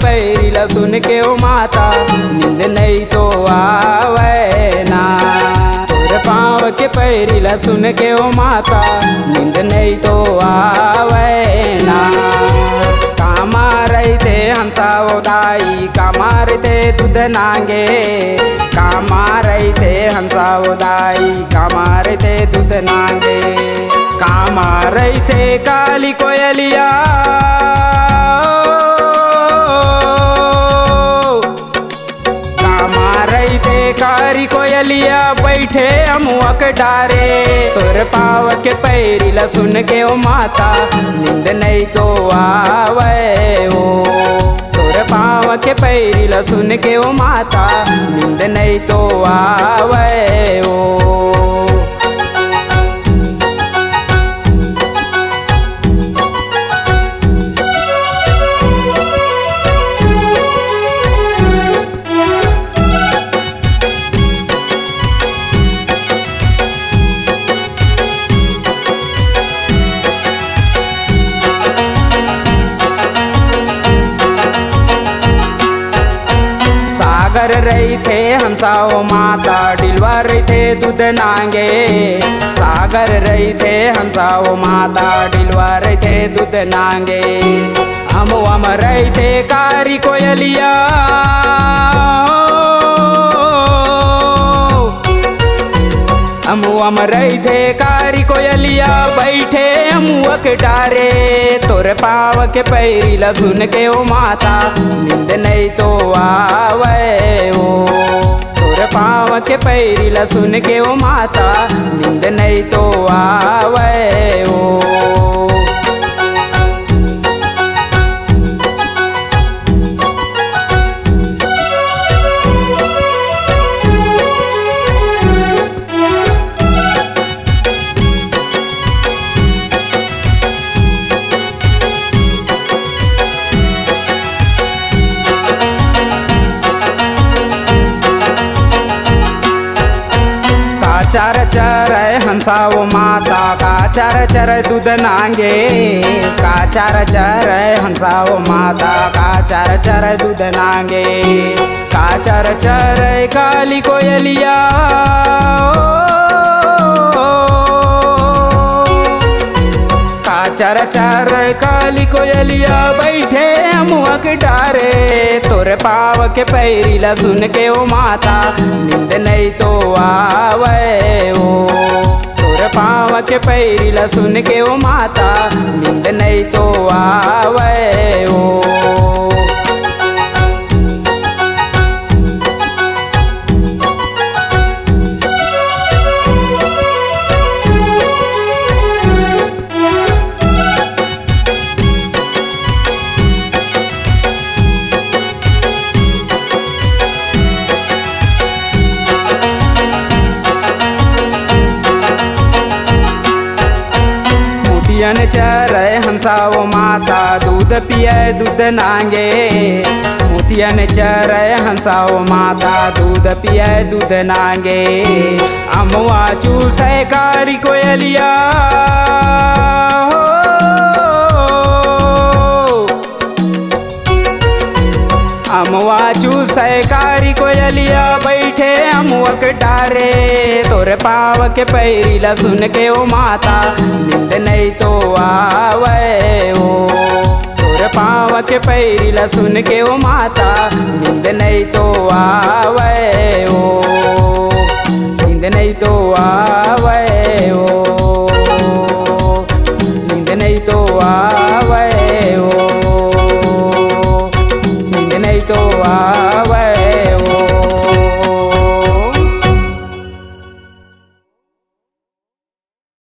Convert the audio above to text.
पैरीला सुन के ओ माता नींद नहीं तो आवे ना। तोरे पाँव के पैरीला सुन के ओ माता नींद नहीं तो आवे ना। कामा रहते हंसा वो दाई कामा रहते दूध नांगे। कामा रहते हंसा वो दाई कामा रहते दूध नांगे। कामा रहते काली कोयलिया कामा रहते कारी कोयलिया बैठे अमुआ के डारे। तोरे पाँव के पैरीला सुन के ओ माता नींद नहीं तो आवे ओ। तोरे पाँव के पैरीला सुन के ओ माता नींद नहीं तो आवे ओ। सागर रहते हंसा ओ माता डिलवा रहते दूध नांगे। सागर रहते हंसा ओ माता डिलवा रहते दूध नांगे। हम रहते कारी कोयलिया हम रहते कारी कोयलिया बैठे अमुआ के डारे। तोरे पाँव के पैरीला सुन के ओ माता नींद नहीं तो आवे ओ। तोरे पाँव के पैरीला सुन के ओ माता नींद नहीं तो आवे ओ। चार चर हंसा वो माता का चार चर दूध नांगे। का चार चर हंसा वो माता का चार चर दूध नांगे। का चार चर काली कोयलिया चर चर काली कोयलिया बैठे अमुआ के डारे। तोरे पाँव के पैरीला सुन के ओ माता नींद नहीं तो आवे ओ। तोरे पाँव के पैरीला सुन के ओ माता नींद नहीं तो आवे ओ। चर हंसा वो माता दूध पिए दूध नांगे। मोतियन चर हंसा वो माता दूध पिए दूध नांगे। अमुआ चूसे कारी कोयलिया अमुआ चूसे कारी कोयलिया बैठे अमुआ के डारे। तोरे पाँव के पैरीला सुन के ओ माता नींद नहीं तो आवे ओ। तोरे पाँव के पैरीला सुन के ओ माता नींद नहीं तो आवे ओ। नींद नहीं तो आवे ओ। नींद नहीं तो आवे।